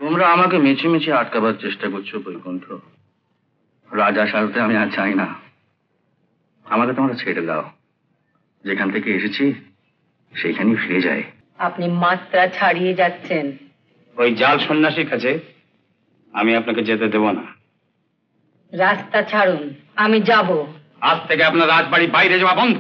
তোমরা আমাকে মিছিমিছি আটকাবার চেষ্টা করছো বৈকুণ্ঠ। রাজা সাজতে আমি আর চাই না। আমাকে তোমরা ছেড়ে দাও। যেখান থেকে এসেছি সেইখানেই ফিরে যাই। আপনি মাত্রা ছাড়িয়ে যাচ্ছেন। ওই জাল সন্ন্যাসীর কাছে আমি আপনাকে যেতে দেব না। রাস্তা ছাড়ুন, আমি যাব। আজ থেকে আপনার রাজবাড়ি বাইরে যাওয়া বন্ধ।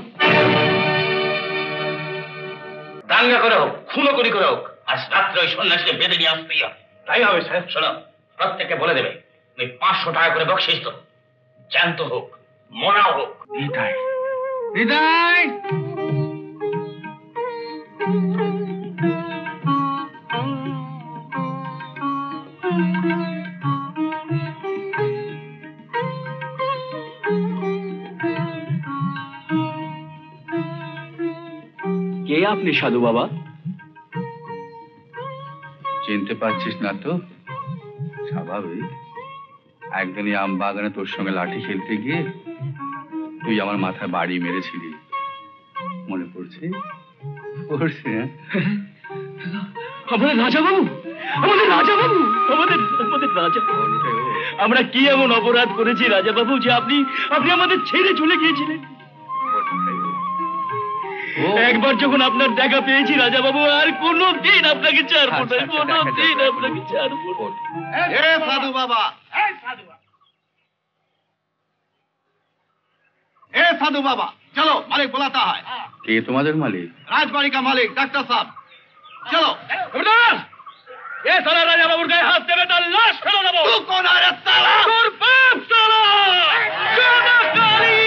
দাঙ্গা করে হোক, খুনো করি করে হোক, আজ রাত্রে ওই সন্ন্যাসীকে বেঁধে নিয়ে আসতেই হবে। তাই হবে স্যার। শোনো, প্রত্যেককে বলে দেবে ওই 500 টাকা করে বকশিস তো, জ্যান্ত হোক মরা হোক। হৃদয়, হৃদয়, কে আপনি সাধু বাবা? চিনতে পারছিস না তো? স্বাভাবিক। একদিনই আম বাগানে তোর সঙ্গে লাঠি খেলতে গিয়ে তুই আমার মাথায় বাড়ি মেরেছিলি, মনে পড়ছে? পড়ছে? আমাদের রাজা বাবু, আমাদের রাজা বাবু, আমাদের আমাদের রাজা। আমরা কি এমন অপরাধ করেছি রাজা বাবু যে আপনি আপনি আমাদের ছেড়ে চলে গিয়েছিলেন? একবার যখন আপনার দেখা পেয়েছি রাজা বাবু, আর কোনোদিন আপনাকে ছাড়বো না, কোনোদিন আপনাকে ছাড়বো না। সাধু বাবা, साधु बाबा, चलो मालिक बुलाता है। কে তোমাদের মালিক? राजबाड़ी का मालिक डॉक्टर साहब, चलो। ये साला राजा बाबू के हाथ से बेटा लाश फेलो ना। तू कौन है रे साला? তোর বাপ साला কালী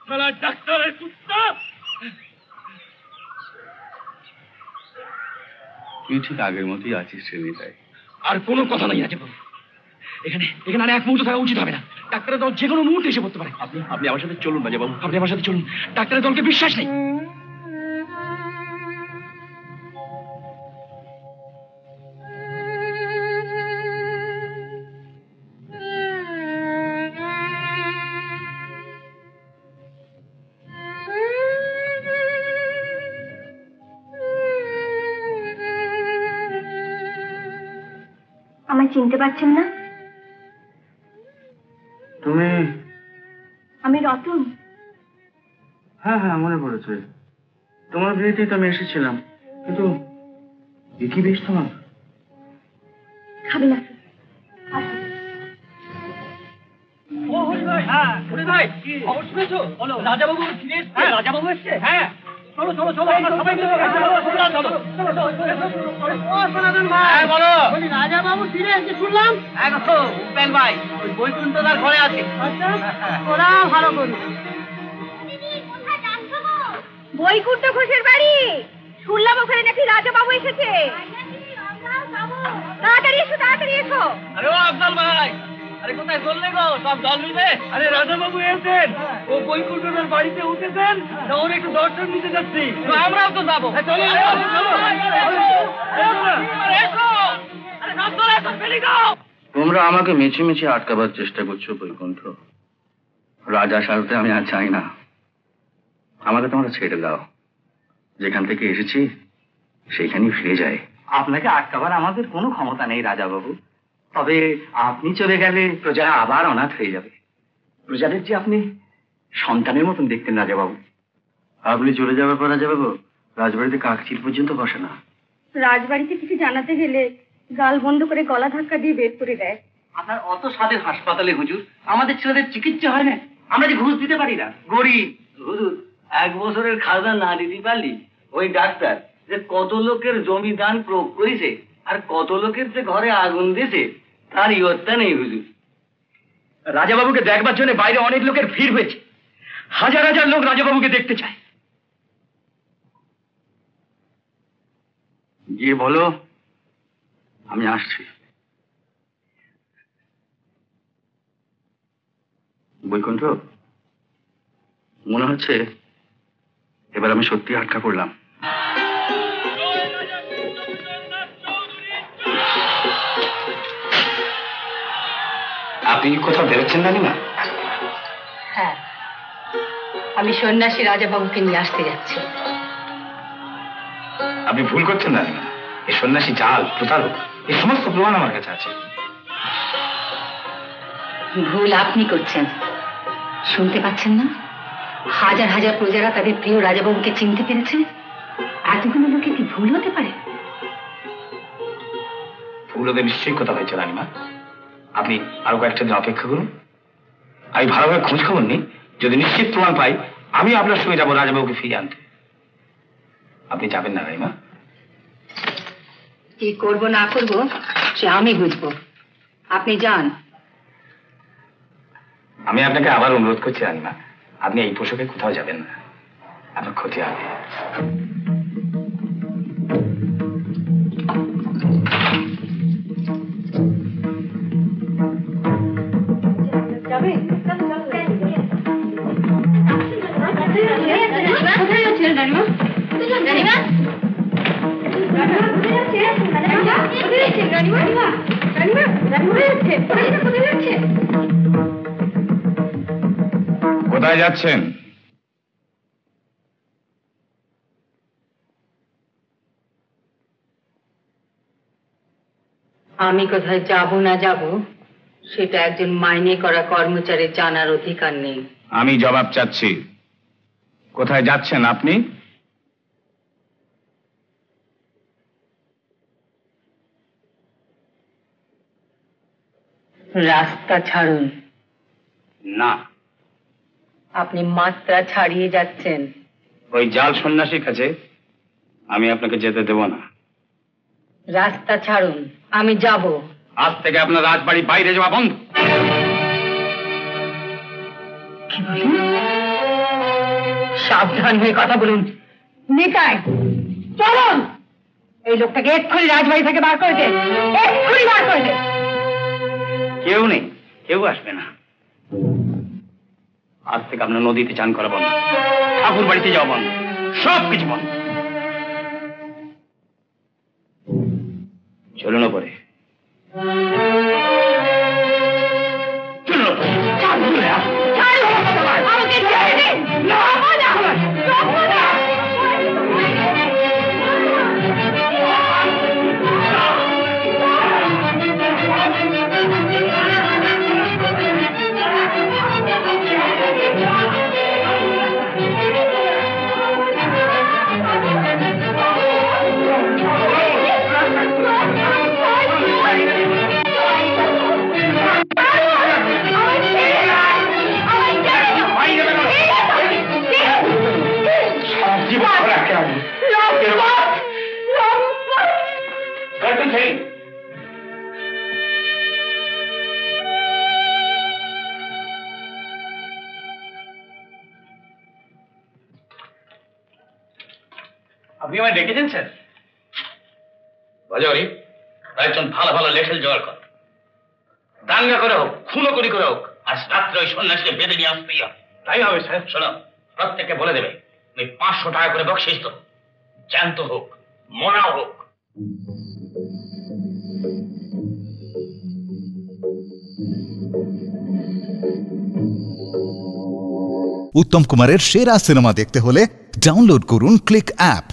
সালা ডাক্তারের কুত্তা। তুই ঠিক আগের মতোই আছিস শ্রেণীটাই। আর কোনো কথা নাই রাজা বাবু, এখানে এখানে আর এক মুহূর্ত থাকা উচিত হবে না। ডাক্তারের দল যে কোনো মুহূর্তে এসে পড়তে পারে। আপনি আপনি আমার সাথে চলুন রাজা বাবু, আপনি আমার সাথে চলুন। ডাক্তারের দলকে বিশ্বাস নেই। আমায় চিনতে পারছেন না? তুমি? আমি রতন। হ্যাঁ হ্যাঁ, মনে পড়েছে। তোমার বিয়েতেই তো আমি এসেছিলাম, কিন্তু কি বেশ তোমার। খাবে না রাজা বাবু ফিরে এসছে। রাজা বাবু এসছে। হ্যাঁ চলো চলো চলো, আমরা সবাই মিলে বলো। রাজা বাবু ফিরে এসে শুনলাম। উপেন ভাই ওই বৈকুণ্ঠদার ঘরে আছে। ওরা ভালো করুন। বৈকুণ্ঠ ঘোষের বাড়ি শুনলাম ওখানে নাকি রাজা বাবু এসেছে। তাড়াতাড়ি এসো, তাড়াতাড়ি এসো। আরে ও আফজাল ভাই, আরে কোথায় চললে গো সব দল মিলে? আরে রাজা বাবু এসেছেন, ও বৈকুণ্ঠদার বাড়িতে উঠেছেন, ওর একটু দর্শন নিতে যাচ্ছি। আমরাও তো যাবো। চলো তোমরা আমাকে মিছিমিছি আটকাবার চেষ্টা করছো বৈকুণ্ঠ। রাজা সাজতে আমি আর চাই না। আমাকে তোমরা ছেড়ে দাও। যেখান থেকে এসেছি সেইখানেই ফিরে যাই। আপনাকে আটকাবার আমাদের কোনো ক্ষমতা নেই রাজা বাবু। তবে আপনি চলে গেলে প্রজারা আবার অনাথ হয়ে যাবে। প্রজাদের যে আপনি সন্তানের মতন দেখতেন রাজা বাবু। আপনি চলে যাবে পর রাজা বাবু, রাজবাড়িতে কাকচিল পর্যন্ত বসে না। রাজবাড়িতে কিছু জানাতে গেলে গাল বন্ধ করে গলা ধাক্কা দিয়ে বের করে দেয়। আপনার অত স্বাদের হাসপাতালে হুজুর আমাদের ছেলেদের চিকিৎসা হয় না। আমরা যে ঘুষ দিতে পারি না, গরিব। হুজুর 1 বছরের খাজনা না দিতে পারলি ওই ডাক্তার যে কত লোকের জমি দান প্রয়োগ করেছে আর কত লোকের যে ঘরে আগুন দিয়েছে তার ইয়ত্তা নেই হুজুর। রাজাবাবুকে দেখবার জন্য বাইরে অনেক লোকের ভিড় হয়েছে। হাজার হাজার লোক রাজাবাবুকে দেখতে চায়। গিয়ে বলো আমি আসছি। বৈকুণ্ঠ, মনে হচ্ছে এবার আমি সত্যি আটকা পড়লাম। আপনি কি কোথাও বেরোচ্ছেন রানীমা? হ্যাঁ, আমি সন্ন্যাসী রাজাবাবুকে নিয়ে আসতে যাচ্ছি। আপনি ভুল করছেন রানীমা। এই সন্ন্যাসী জাল, প্রতারক, এই সমস্ত প্রমাণ আমার কাছে আছে। ভুল আপনি করছেন। শুনতে পাচ্ছেন না? হাজার হাজার প্রজারা তাদের প্রিয় রাজাবাবুকে চিনতে পেরেছে। এতগুলো লোকে কি ভুল হতে পারে? ভুল হতে নিশ্চয়ই কথা হয়েছে রানীমা। আপনি আরো কয়েকটা দিন অপেক্ষা করুন। আমি ভালোভাবে খোঁজ খবর নিই, যদি নিশ্চিত প্রমাণ পাই আমি আপনার সঙ্গে যাবো রাজাবাবুকে ফিরিয়ে আনতে। আপনি যাবেন না রানীমা? কি করব না করব সে আমি বুঝবো, আপনি যান। আমি আপনাকে আবার অনুরোধ করছি রানীমা, আপনি এই পোশাকে কোথাও যাবেন না, আপনার ক্ষতি হবে। কোথায় যাচ্ছেন? আমি কোথায় যাব না যাব সেটা একজন মাইনে করা কর্মচারীর জানার অধিকার নেই। আমি জবাব চাচ্ছি, কোথায় যাচ্ছেন আপনি? রাস্তা ছাড়ুন। না, আপনি মাত্রা ছাড়িয়ে যাচ্ছেন। ওই জাল সন্ন্যাসীর কাছে আমি আপনাকে যেতে দেব না। রাস্তা ছাড়ুন, আমি যাব। আজ থেকে আপনার রাজবাড়ি বাইরে যাওয়া বন্ধ। কি বলুন? সাবধান হয়ে কথা বলুন। নিতাই, চলুন। এই লোকটাকে এক্ষুনি রাজবাড়ি থেকে বার করে দে, এক্ষুনি বার করে দে। কেউ নেই, কেউ আসবে না। আজ থেকে আপনার নদীতে চান করা বন্ধ, ঠাকুর বাড়িতে যাওয়া বন্ধ, সব কিছু বন্ধ। চলুন পরে। আপনি আমায় ডেকেছেন স্যার? বাজারি একজন ভালো ভালো লেখেল জোগাড় কর, দাঙ্গা করে হোক, খুনো করি করে হোক, আজ রাত্রে ওই সন্ন্যাসীকে বেঁধে নিয়ে আসতেই হবে। তাই হবে স্যার। শোনো, প্রত্যেককে বলে দেবে ওই 500 টাকা করে বকশিশ তো, জ্যান্ত হোক মরাও হোক। উত্তম কুমারের সেরা সিনেমা দেখতে হলে ডাউনলোড করুন ক্লিক অ্যাপ।